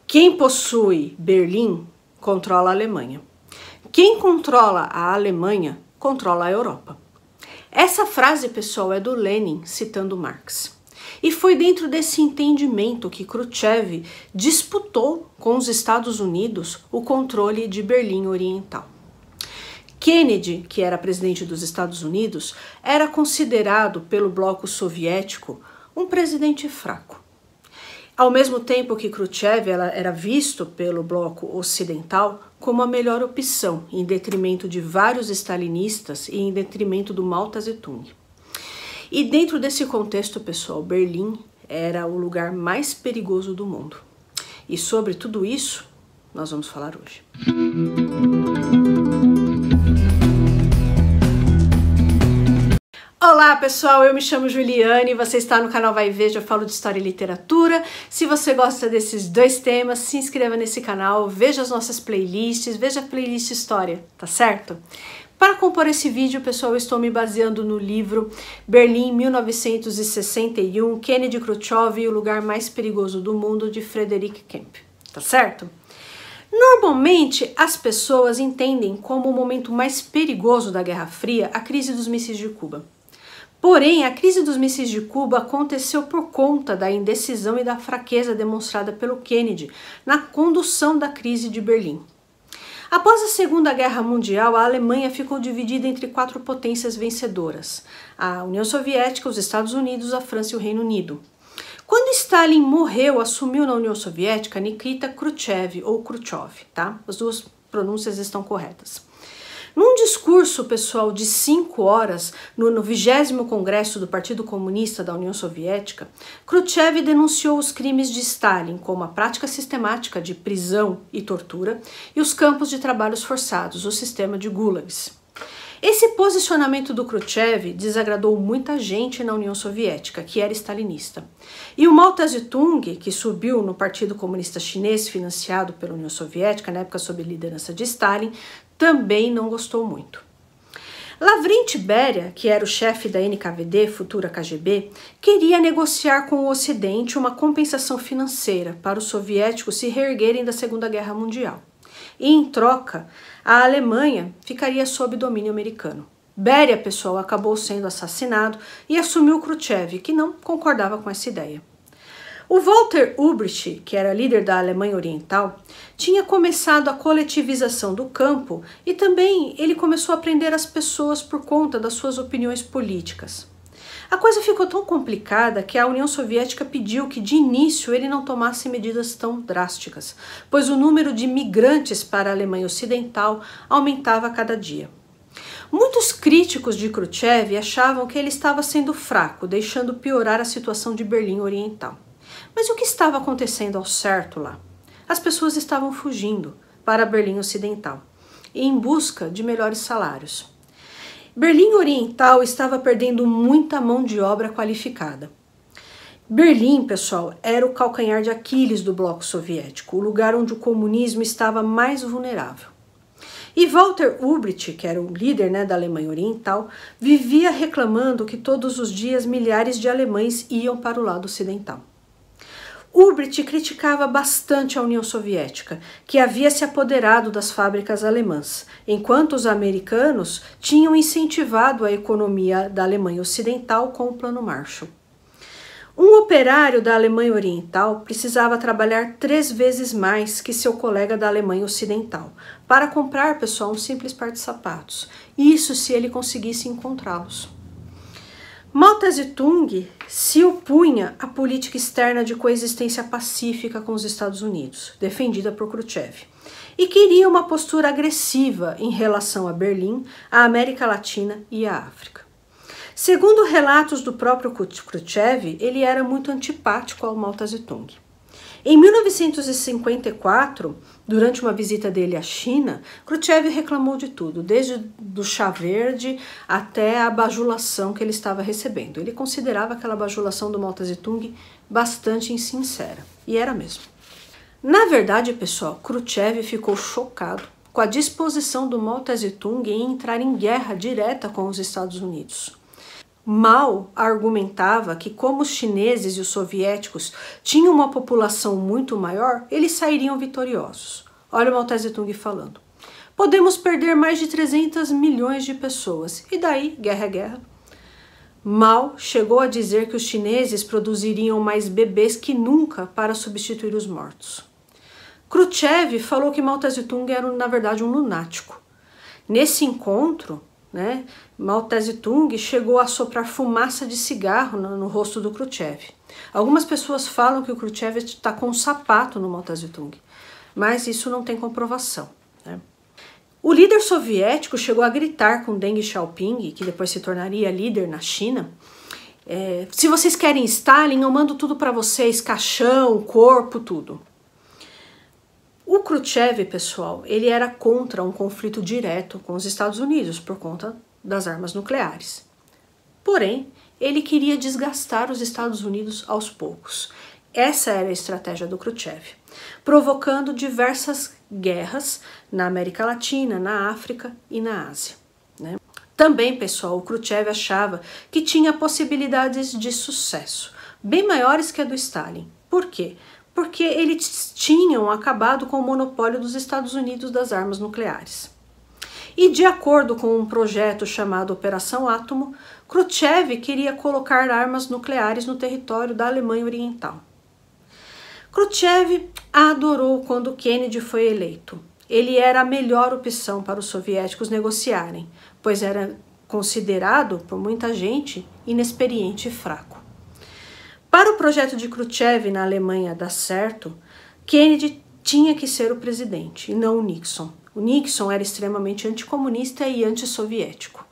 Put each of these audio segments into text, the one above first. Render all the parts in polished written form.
Quem possui Berlim controla a Alemanha. Quem controla a Alemanha controla a Europa. Essa frase, pessoal, é do Lenin citando Marx. E foi dentro desse entendimento que Khrushchev disputou com os Estados Unidos o controle de Berlim Oriental. Kennedy, que era presidente dos Estados Unidos, era considerado pelo bloco soviético um presidente fraco. Ao mesmo tempo que Khrushchev era visto pelo bloco ocidental como a melhor opção, em detrimento de vários stalinistas e em detrimento do Mao Tse-tung. E dentro desse contexto, pessoal, Berlim era o lugar mais perigoso do mundo. E sobre tudo isso, nós vamos falar hoje. Olá pessoal, eu me chamo Juliane, você está no canal Vai Veja, eu falo de história e literatura. Se você gosta desses dois temas, se inscreva nesse canal, veja as nossas playlists, veja a playlist História, tá certo? Para compor esse vídeo, pessoal, eu estou me baseando no livro Berlim 1961, Kennedy, Khrushchev e o lugar mais perigoso do mundo, de Frederick Kemp, tá certo? Normalmente, as pessoas entendem como o momento mais perigoso da Guerra Fria a crise dos mísseis de Cuba. Porém, a crise dos mísseis de Cuba aconteceu por conta da indecisão e da fraqueza demonstrada pelo Kennedy na condução da crise de Berlim. Após a Segunda Guerra Mundial, a Alemanha ficou dividida entre quatro potências vencedoras: a União Soviética, os Estados Unidos, a França e o Reino Unido. Quando Stalin morreu, assumiu na União Soviética Nikita Khrushchev, ou Khrushchev, tá? As duas pronúncias estão corretas. Num discurso, pessoal, de 5 horas, no 20º Congresso do Partido Comunista da União Soviética, Khrushchev denunciou os crimes de Stalin, como a prática sistemática de prisão e tortura, e os campos de trabalhos forçados, o sistema de gulags. Esse posicionamento do Khrushchev desagradou muita gente na União Soviética, que era stalinista. E o Mao Tse-tung, que subiu no Partido Comunista Chinês, financiado pela União Soviética, na época sob a liderança de Stalin, também não gostou muito. Lavrent Beria, que era o chefe da NKVD, futura KGB, queria negociar com o Ocidente uma compensação financeira para os soviéticos se reerguerem da Segunda Guerra Mundial. E, em troca, a Alemanha ficaria sob domínio americano. Beria, pessoal, acabou sendo assassinado e assumiu Khrushchev, que não concordava com essa ideia. O Walter Ulbricht, que era líder da Alemanha Oriental, tinha começado a coletivização do campo e também ele começou a prender as pessoas por conta das suas opiniões políticas. A coisa ficou tão complicada que a União Soviética pediu que de início ele não tomasse medidas tão drásticas, pois o número de migrantes para a Alemanha Ocidental aumentava a cada dia. Muitos críticos de Khrushchev achavam que ele estava sendo fraco, deixando piorar a situação de Berlim Oriental. Mas o que estava acontecendo ao certo lá? As pessoas estavam fugindo para Berlim Ocidental, em busca de melhores salários. Berlim Oriental estava perdendo muita mão de obra qualificada. Berlim, pessoal, era o calcanhar de Aquiles do bloco soviético, o lugar onde o comunismo estava mais vulnerável. E Walter Ulbricht, que era o líder, da Alemanha Oriental, vivia reclamando que todos os dias milhares de alemães iam para o lado ocidental. Ulbricht criticava bastante a União Soviética, que havia se apoderado das fábricas alemãs, enquanto os americanos tinham incentivado a economia da Alemanha Ocidental com o Plano Marshall. Um operário da Alemanha Oriental precisava trabalhar 3 vezes mais que seu colega da Alemanha Ocidental para comprar, pessoal, um simples par de sapatos, isso se ele conseguisse encontrá-los. Mao Tse-tung se opunha à política externa de coexistência pacífica com os Estados Unidos, defendida por Khrushchev, e queria uma postura agressiva em relação a Berlim, a América Latina e a África. Segundo relatos do próprio Khrushchev, ele era muito antipático ao Mao Tse-tung. Em 1954, durante uma visita dele à China, Khrushchev reclamou de tudo, desde do chá verde até a bajulação que ele estava recebendo. Ele considerava aquela bajulação do Mao Tse-tung bastante insincera, e era mesmo. Na verdade, pessoal, Khrushchev ficou chocado com a disposição do Mao Tse-tung em entrar em guerra direta com os Estados Unidos. Mao argumentava que como os chineses e os soviéticos tinham uma população muito maior, eles sairiam vitoriosos. Olha o Mao Tse-tung falando. Podemos perder mais de 300 milhões de pessoas. E daí, guerra é guerra. Mao chegou a dizer que os chineses produziriam mais bebês que nunca para substituir os mortos. Khrushchev falou que Mao Tse-tung era, na verdade, um lunático. Nesse encontro, Mao Tse-tung chegou a soprar fumaça de cigarro no rosto do Khrushchev. Algumas pessoas falam que o Khrushchev está com um sapato no Mao Tse-tung, mas isso não tem comprovação. O líder soviético chegou a gritar com Deng Xiaoping, que depois se tornaria líder na China, se vocês querem Stalin, eu mando tudo para vocês, caixão, corpo, tudo. O Khrushchev, pessoal, ele era contra um conflito direto com os Estados Unidos por conta das armas nucleares. Porém, ele queria desgastar os Estados Unidos aos poucos. Essa era a estratégia do Khrushchev, provocando diversas guerras na América Latina, na África e na Ásia. Também, pessoal, o Khrushchev achava que tinha possibilidades de sucesso, bem maiores que a do Stalin. Por quê? Porque eles tinham acabado com o monopólio dos Estados Unidos das armas nucleares. E de acordo com um projeto chamado Operação Átomo, Khrushchev queria colocar armas nucleares no território da Alemanha Oriental. Khrushchev adorou quando Kennedy foi eleito. Ele era a melhor opção para os soviéticos negociarem, pois era considerado por muita gente inexperiente e fraco. Para o projeto de Khrushchev na Alemanha dar certo, Kennedy tinha que ser o presidente e não o Nixon. O Nixon era extremamente anticomunista e antissoviético.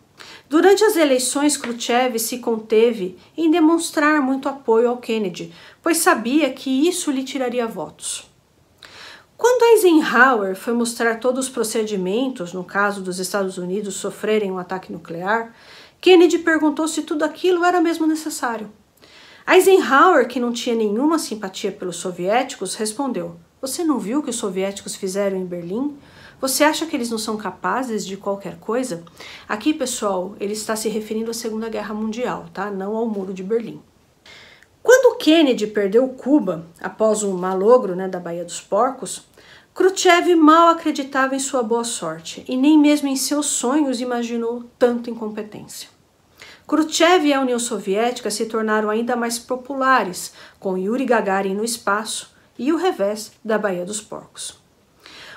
Durante as eleições, Khrushchev se conteve em demonstrar muito apoio ao Kennedy, pois sabia que isso lhe tiraria votos. Quando Eisenhower foi mostrar todos os procedimentos no caso dos Estados Unidos sofrerem um ataque nuclear, Kennedy perguntou se tudo aquilo era mesmo necessário. Eisenhower, que não tinha nenhuma simpatia pelos soviéticos, respondeu: "Você não viu o que os soviéticos fizeram em Berlim? Você acha que eles não são capazes de qualquer coisa?" Aqui, pessoal, ele está se referindo à Segunda Guerra Mundial, tá? Não ao Muro de Berlim. Quando Kennedy perdeu Cuba, após um malogro da Baía dos Porcos, Khrushchev mal acreditava em sua boa sorte e nem mesmo em seus sonhos imaginou tanta incompetência. Khrushchev e a União Soviética se tornaram ainda mais populares, com Yuri Gagarin no espaço e o revés da Baía dos Porcos.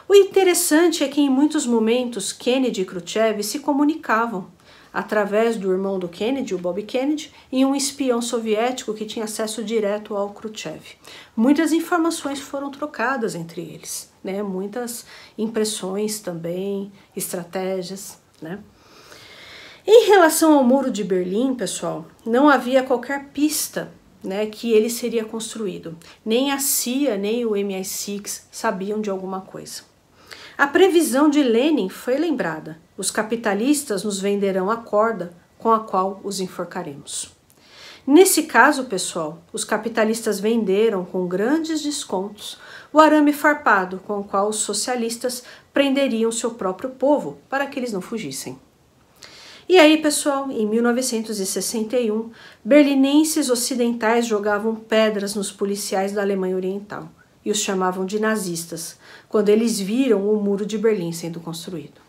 O interessante é que em muitos momentos Kennedy e Khrushchev se comunicavam através do irmão do Kennedy, o Bob Kennedy, e um espião soviético que tinha acesso direto ao Khrushchev. Muitas informações foram trocadas entre eles, muitas impressões também, estratégias, Em relação ao Muro de Berlim, pessoal, não havia qualquer pista que ele seria construído. Nem a CIA, nem o MI6 sabiam de alguma coisa. A previsão de Lenin foi lembrada. Os capitalistas nos venderão a corda com a qual os enforcaremos. Nesse caso, pessoal, os capitalistas venderam com grandes descontos o arame farpado com o qual os socialistas prenderiam seu próprio povo para que eles não fugissem. E aí, pessoal, em 1961, berlinenses ocidentais jogavam pedras nos policiais da Alemanha Oriental e os chamavam de nazistas, quando eles viram o Muro de Berlim sendo construído.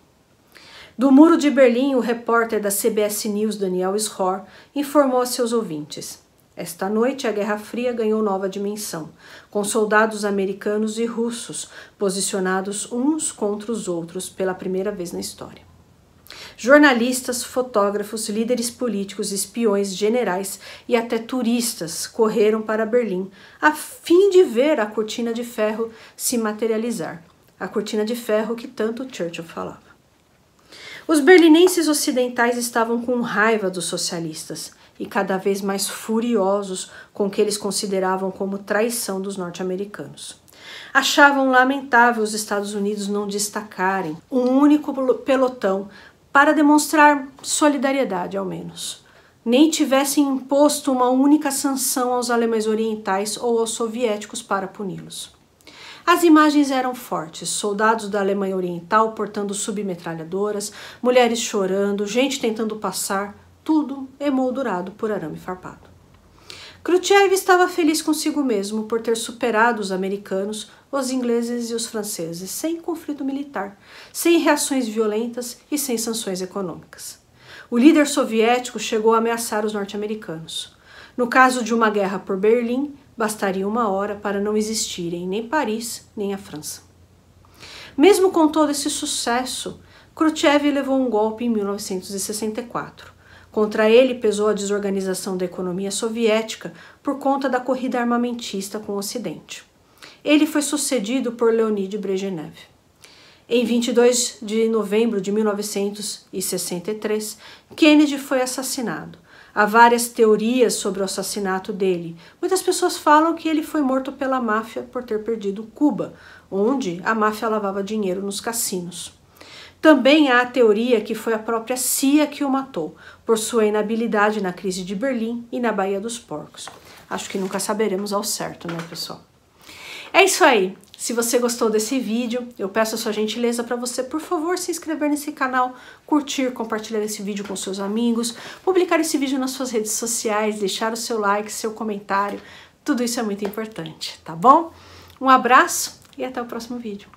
Do Muro de Berlim, o repórter da CBS News, Daniel Schorr, informou a seus ouvintes: "Esta noite, a Guerra Fria ganhou nova dimensão, com soldados americanos e russos posicionados uns contra os outros pela primeira vez na história. Jornalistas, fotógrafos, líderes políticos, espiões, generais e até turistas correram para Berlim a fim de ver a cortina de ferro se materializar, a cortina de ferro que tanto Churchill falava. Os berlinenses ocidentais estavam com raiva dos socialistas e cada vez mais furiosos com o que eles consideravam como traição dos norte-americanos. Achavam lamentável os Estados Unidos não destacarem um único pelotão para demonstrar solidariedade, ao menos. Nem tivessem imposto uma única sanção aos alemães orientais ou aos soviéticos para puni-los. As imagens eram fortes, soldados da Alemanha Oriental portando submetralhadoras, mulheres chorando, gente tentando passar, tudo emoldurado por arame farpado. Khrushchev estava feliz consigo mesmo por ter superado os americanos, os ingleses e os franceses, sem conflito militar, sem reações violentas e sem sanções econômicas. O líder soviético chegou a ameaçar os norte-americanos. No caso de uma guerra por Berlim, bastaria 1 hora para não existirem nem Paris nem a França. Mesmo com todo esse sucesso, Khrushchev levou um golpe em 1964. Contra ele pesou a desorganização da economia soviética por conta da corrida armamentista com o Ocidente. Ele foi sucedido por Leonid Brezhnev. Em 22 de novembro de 1963, Kennedy foi assassinado. Há várias teorias sobre o assassinato dele. Muitas pessoas falam que ele foi morto pela máfia por ter perdido Cuba, onde a máfia lavava dinheiro nos cassinos. Também há a teoria que foi a própria CIA que o matou, por sua inabilidade na crise de Berlim e na Baía dos Porcos. Acho que nunca saberemos ao certo, né, pessoal? É isso aí. Se você gostou desse vídeo, eu peço a sua gentileza para você, por favor, se inscrever nesse canal, curtir, compartilhar esse vídeo com seus amigos, publicar esse vídeo nas suas redes sociais, deixar o seu like, seu comentário. Tudo isso é muito importante, tá bom? Um abraço e até o próximo vídeo.